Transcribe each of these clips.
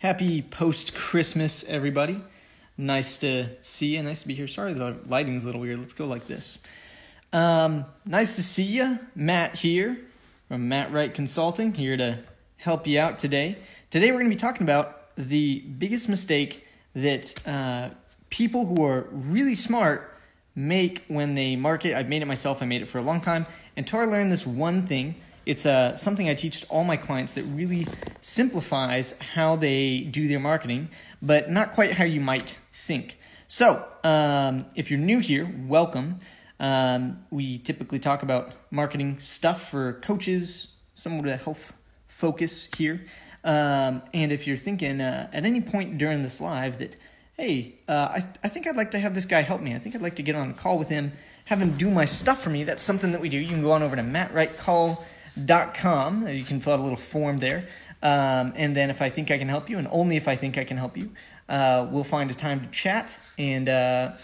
Happy post-Christmas, everybody. Nice to see you. Nice to be here. Sorry, the lighting's a little weird. Let's go like this. Nice to see you. Matt here from Matt Wright Consulting, here to help you out today. Today we're going to be talking about the biggest mistake that people who are really smart make when they market. I've made it myself. I made it for a long time. Until I learned this one thing. It's something I teach to all my clients that really simplifies how they do their marketing, but not quite how you might think. So if you're new here, welcome. We typically talk about marketing stuff for coaches, somewhat of a health focus here. And if you're thinking at any point during this live that, hey, I think I'd like to have this guy help me. I think I'd like to get on a call with him, have him do my stuff for me. That's something that we do. You can go on over to mattwrightcall.com. You can fill out a little form there. And then if I think I can help you, and only if I think I can help you, we'll find a time to chat, and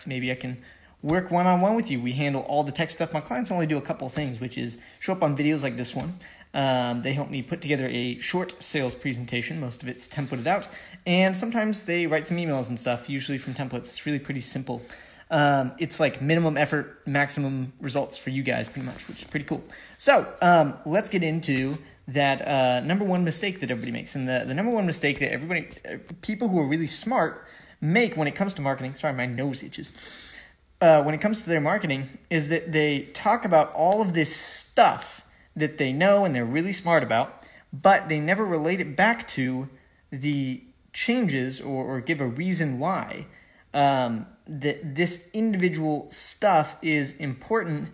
maybe I can work one-on-one with you. We handle all the tech stuff. My clients only do a couple of things, which is show up on videos like this one. They help me put together a short sales presentation. Most of it's templated out. And sometimes they write some emails and stuff, usually from templates. It's really pretty simple. It's like minimum effort, maximum results for you guys pretty much, which is pretty cool. So let's get into that number one mistake that everybody makes. And the number one mistake that people who are really smart make when it comes to marketing, sorry, my nose itches, when it comes to their marketing is that they talk about all of this stuff that they know and they're really smart about, but they never relate it back to the changes or give a reason why that this individual stuff is important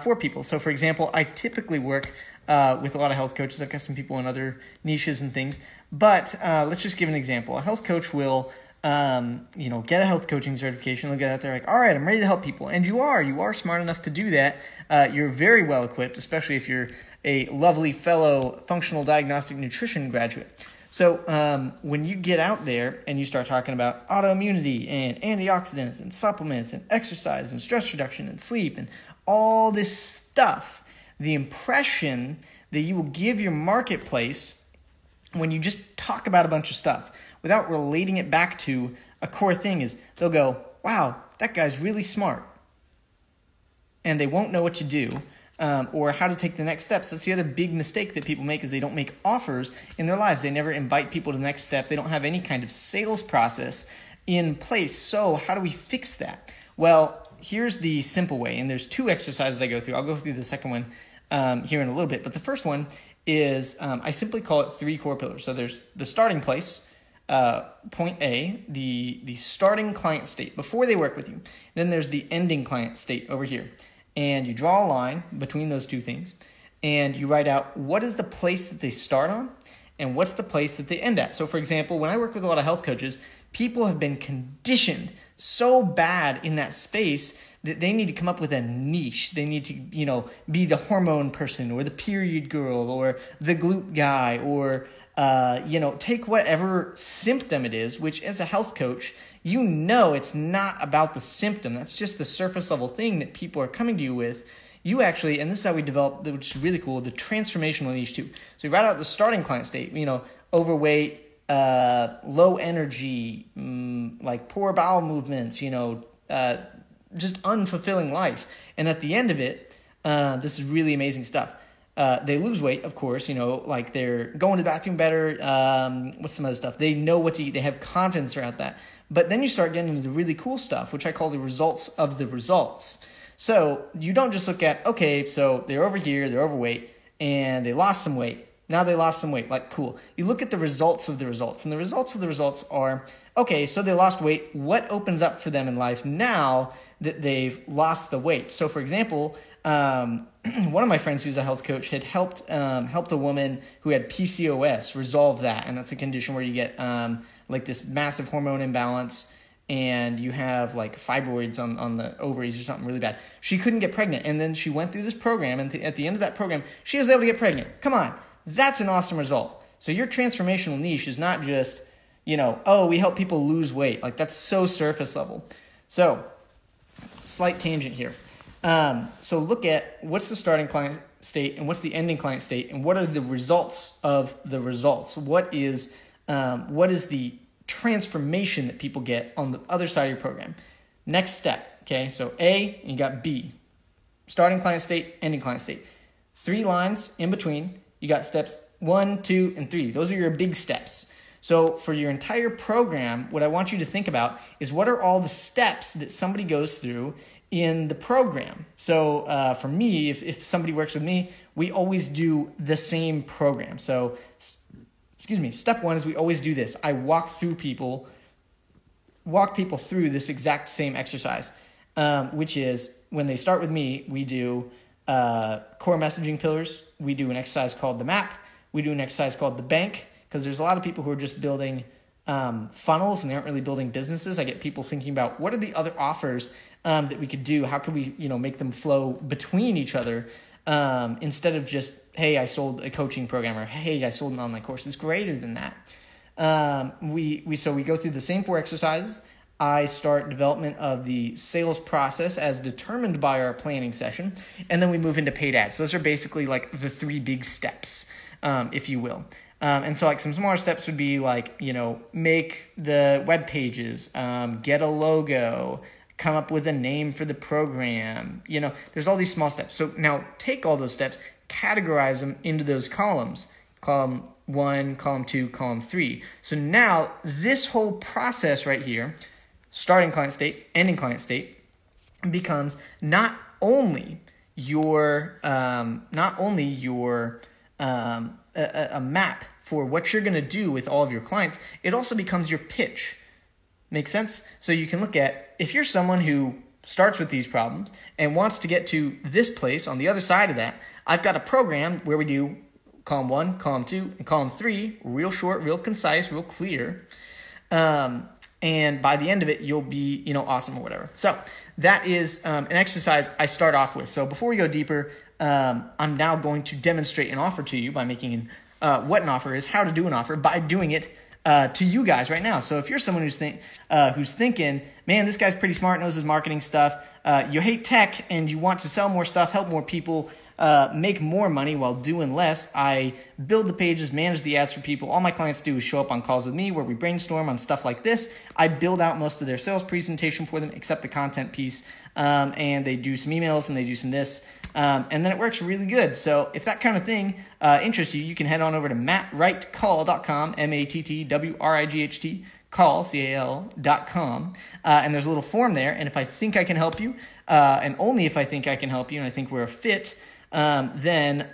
for people. So, for example, I typically work with a lot of health coaches. I've got some people in other niches and things. But let's just give an example. A health coach will, get a health coaching certification. They'll get out there like, all right, I'm ready to help people. And you are smart enough to do that. You're very well equipped, especially if you're a lovely fellow functional diagnostic nutrition graduate. So when you get out there and you start talking about autoimmunity and antioxidants and supplements and exercise and stress reduction and sleep and all this stuff, the impression that you will give your marketplace when you just talk about a bunch of stuff without relating it back to a core thing is they'll go, wow, that guy's really smart. And they won't know what to do. Or how to take the next steps. That's the other big mistake that people make is they don't make offers in their lives. They never invite people to the next step. They don't have any kind of sales process in place. So how do we fix that? Well, here's the simple way. And there's two exercises I go through. I'll go through the second one here in a little bit. But the first one is I simply call it three core pillars. So there's the starting place, point A, the starting client state before they work with you. Then there's the ending client state over here. And you draw a line between those two things, and you write out what is the place that they start on and what's the place that they end at. So, for example, when I work with a lot of health coaches, people have been conditioned so bad in that space that they need to come up with a niche. They need to, be the hormone person or the period girl or the glute guy or, take whatever symptom it is, which as a health coach, it's not about the symptom. That's just the surface level thing that people are coming to you with. You actually, and this is how we develop, which is really cool, the transformational niche too. So you write out the starting client state, overweight, low energy, like poor bowel movements, just unfulfilling life. And at the end of it, this is really amazing stuff. They lose weight, of course, like they're going to the bathroom better. What's some other stuff? They know what to eat. They have confidence around that. But then you start getting into the really cool stuff, which I call the results of the results. So you don't just look at, okay, so they're over here, they're overweight, and they lost some weight. Now they lost some weight, like cool. You look at the results of the results, and the results of the results are, okay, so they lost weight. What opens up for them in life now that they've lost the weight? So for example, one of my friends who's a health coach had helped a woman who had PCOS resolve that, and that's a condition where you get like this massive hormone imbalance, and you have like fibroids on the ovaries or something really bad. She couldn't get pregnant, and then she went through this program, and at the end of that program, she was able to get pregnant. Come on, that's an awesome result. So your transformational niche is not just, we help people lose weight. Like that's so surface level. So, slight tangent here. So look at what's the starting client state and what's the ending client state and what are the results of the results. What is what is the transformation that people get on the other side of your program. Next step, okay? So A, and you got B. Starting client state, ending client state. 3 lines in between. You got steps 1, 2, and 3. Those are your big steps. So for your entire program, what I want you to think about is what are all the steps that somebody goes through in the program. So for me, if somebody works with me, we always do the same program. So, step 1 is we always do this. I walk people through this exact same exercise, which is when they start with me, we do core messaging pillars. We do an exercise called the map. We do an exercise called the bank, because there's a lot of people who are just building funnels and they aren't really building businesses. I get people thinking about what are the other offers that we could do? How can we, make them flow between each other instead of just, hey, I sold a coaching program, or hey, I sold an online course. It's greater than that. So we go through the same 4 exercises. I start development of the sales process as determined by our planning session, and then we move into paid ads. Those are basically like the 3 big steps, if you will. And so like some smaller steps would be like, make the web pages, get a logo, come up with a name for the program. There's all these small steps. So now take all those steps, categorize them into those columns. Column 1, column 2, column 3. So now this whole process right here, starting client state, ending client state, becomes not only your a map for what you're going to do with all of your clients, it also becomes your pitch. Make sense? So you can look at, if you're someone who starts with these problems and wants to get to this place on the other side of that, I've got a program where we do column 1, column 2, and column 3, real short, real concise, real clear. And by the end of it, you'll be, awesome or whatever. So that is an exercise I start off with. So before we go deeper, I'm now going to demonstrate an offer to you by making what an offer is, how to do an offer, by doing it to you guys right now. So if you're someone who's thinking, man, this guy's pretty smart, knows his marketing stuff, you hate tech and you want to sell more stuff, help more people, make more money while doing less. I build the pages, manage the ads for people. All my clients do is show up on calls with me where we brainstorm on stuff like this. I build out most of their sales presentation for them, except the content piece. And they do some emails and they do some this. And then it works really good. So if that kind of thing interests you, you can head on over to mattwrightcall.com, MattWright, call.com. And there's a little form there. And if I think I can help you, and only if I think I can help you, and I think we're a fit, then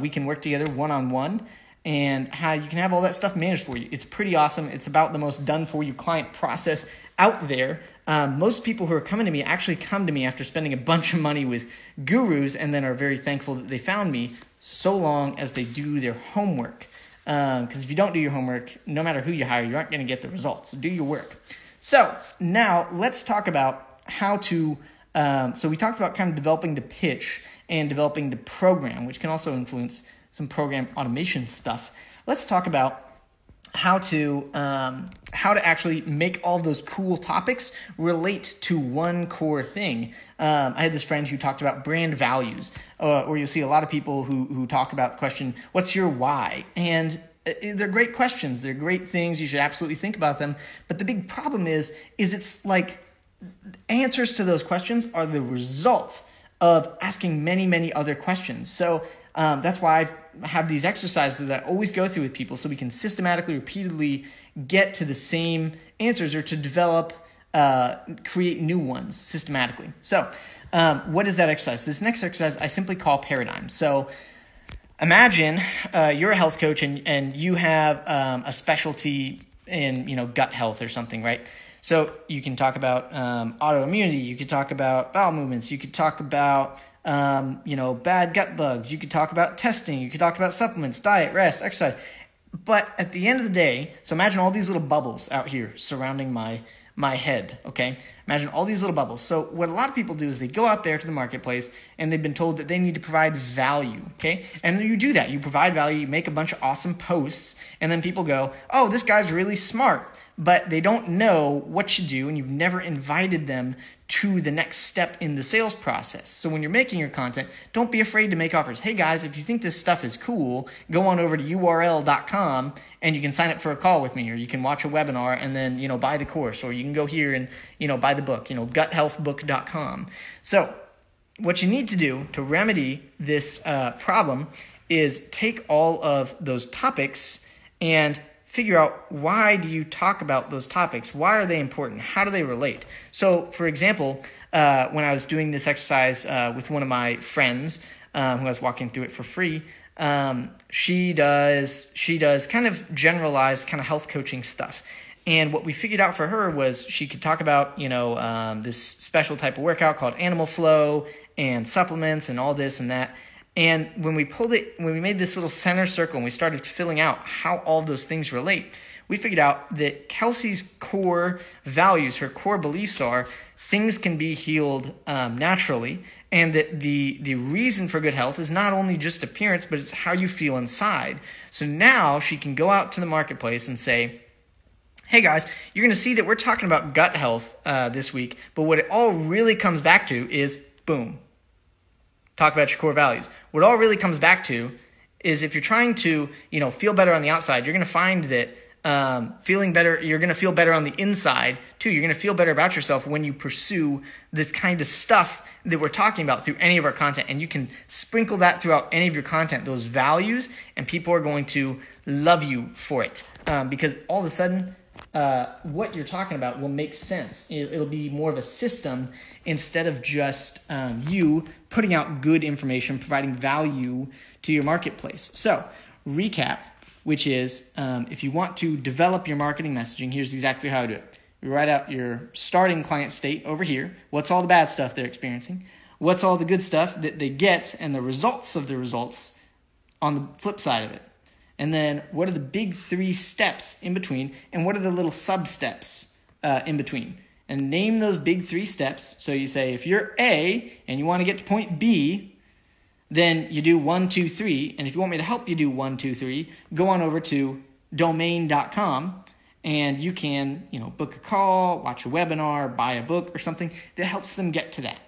we can work together one-on-one, and how you can have all that stuff managed for you. It's pretty awesome. It's about the most done-for-you client process out there. Most people who are coming to me actually come to me after spending a bunch of money with gurus and then are very thankful that they found me, so long as they do their homework. Because if you don't do your homework, no matter who you hire, you aren't going to get the results. So do your work. So now let's talk about how to... So we talked about kind of developing the pitch and developing the program, which can also influence some program automation stuff. Let's talk about how to actually make all of those cool topics relate to one core thing. I had this friend who talked about brand values, or you'll see a lot of people who talk about the question, what's your why? And they're great questions. They're great things. You should absolutely think about them. But the big problem is it's like answers to those questions are the result of asking many, many other questions. So that's why I have these exercises that I always go through with people, so we can systematically, repeatedly get to the same answers, or to develop, create new ones systematically. So what is that exercise? This next exercise I simply call paradigm. So imagine you're a health coach and you have a specialty in gut health or something, right? So you can talk about autoimmunity, you could talk about bowel movements, you could talk about bad gut bugs, you could talk about testing, you could talk about supplements, diet, rest, exercise. But at the end of the day, so imagine all these little bubbles out here surrounding my head, okay? Imagine all these little bubbles. So what a lot of people do is they go out there to the marketplace and they've been told that they need to provide value, okay? And you do that. You provide value, you make a bunch of awesome posts, and then people go, oh, this guy's really smart. But they don't know what you do, and you've never invited them to the next step in the sales process. So when you're making your content, don't be afraid to make offers. Hey guys, if you think this stuff is cool, go on over to url.com and you can sign up for a call with me, or you can watch a webinar and then, buy the course, or you can go here and, buy the book, guthealthbook.com. So what you need to do to remedy this problem is take all of those topics and figure out, why do you talk about those topics? Why are they important? How do they relate? So, for example, when I was doing this exercise with one of my friends who I was walking through it for free, she does kind of generalized kind of health coaching stuff. And what we figured out for her was she could talk about, this special type of workout called Animal Flow and supplements and all this and that. And when we made this little center circle and we started filling out how all of those things relate, we figured out that Kelsey's core values, her core beliefs are things can be healed naturally, and that the reason for good health is not only just appearance, but it's how you feel inside. So now she can go out to the marketplace and say, hey guys, you're going to see that we're talking about gut health this week, but what it all really comes back to is, boom, talk about your core values. What it all really comes back to is, if you're trying to, feel better on the outside, you're going to find that feeling better, you're going to feel better on the inside too. You're going to feel better about yourself when you pursue this kind of stuff that we're talking about through any of our content. And you can sprinkle that throughout any of your content, those values, and people are going to love you for it, because all of a sudden, what you're talking about will make sense. It'll be more of a system instead of just you putting out good information, providing value to your marketplace. So, recap, which is if you want to develop your marketing messaging, here's exactly how to do it. You write out your starting client state over here. What's all the bad stuff they're experiencing? What's all the good stuff that they get, and the results of the results on the flip side of it? And then what are the big 3 steps in between, and what are the little sub-steps in between? And name those big 3 steps. So you say, if you're A and you want to get to point B, then you do 1, 2, 3. And if you want me to help you do 1, 2, 3, go on over to domain.com and you can, book a call, watch a webinar, buy a book or something that helps them get to that.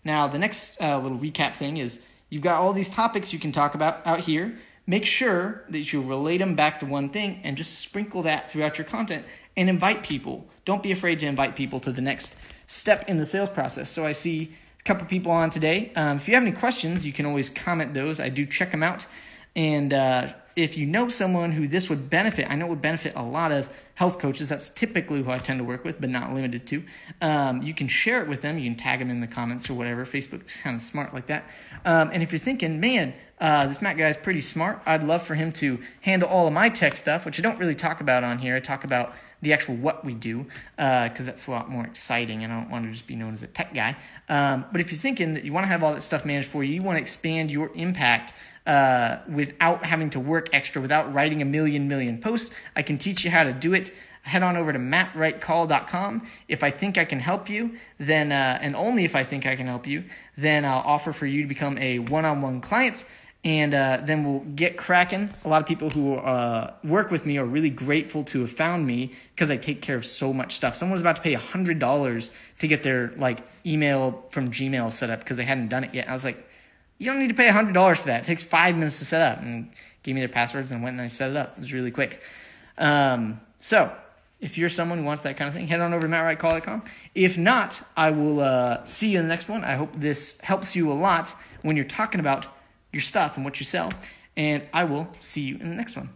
Now, the next little recap thing is, you've got all these topics you can talk about out here. Make sure that you relate them back to one thing and just sprinkle that throughout your content and invite people. Don't be afraid to invite people to the next step in the sales process. So I see a couple people on today. If you have any questions, you can always comment those. I do check them out. And if you know someone who this would benefit, I know it would benefit a lot of health coaches. That's typically who I tend to work with, but not limited to. You can share it with them. You can tag them in the comments or whatever. Facebook's kind of smart like that. And if you're thinking, man, this Matt guy is pretty smart, I'd love for him to handle all of my tech stuff, which I don't really talk about on here. I talk about the actual what we do, because that's a lot more exciting, and I don't want to just be known as a tech guy. But if you're thinking that you want to have all that stuff managed for you, you want to expand your impact without having to work extra, without writing a million posts, I can teach you how to do it. Head on over to mattwrightcall.com. If I think I can help you, then and only if I think I can help you, then I'll offer for you to become a one-on-one client. And then we'll get cracking. A lot of people who work with me are really grateful to have found me because I take care of so much stuff. Someone was about to pay $100 to get their email from Gmail set up because they hadn't done it yet. And I was like, you don't need to pay $100 for that. It takes 5 minutes to set up. And gave me their passwords and went and I set it up. It was really quick. So if you're someone who wants that kind of thing, head on over to mattwrightcall.com. If not, I will see you in the next one. I hope this helps you a lot when you're talking about your stuff and what you sell, and I will see you in the next one.